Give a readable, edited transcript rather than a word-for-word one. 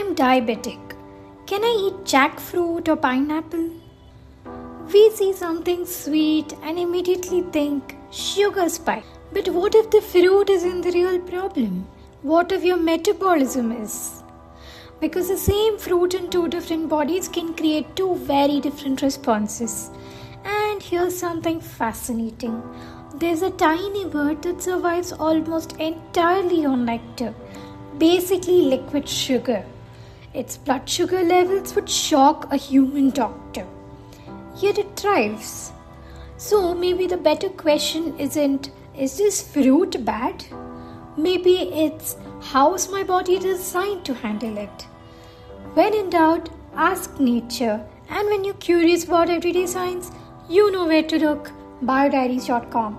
I'm diabetic. Can I eat jackfruit or pineapple? We see something sweet and immediately think sugar spike. But what if the fruit isn't the real problem? What if your metabolism is? Because the same fruit in two different bodies can create two very different responses. And here's something fascinating. There's a tiny bird that survives almost entirely on nectar, basically liquid sugar. Its blood sugar levels would shock a human doctor. Yet it thrives. So maybe the better question isn't, is this fruit bad? Maybe it's, how's my body designed to handle it? When in doubt, ask nature. And when you're curious about everyday science, you know where to look. biodiaries.com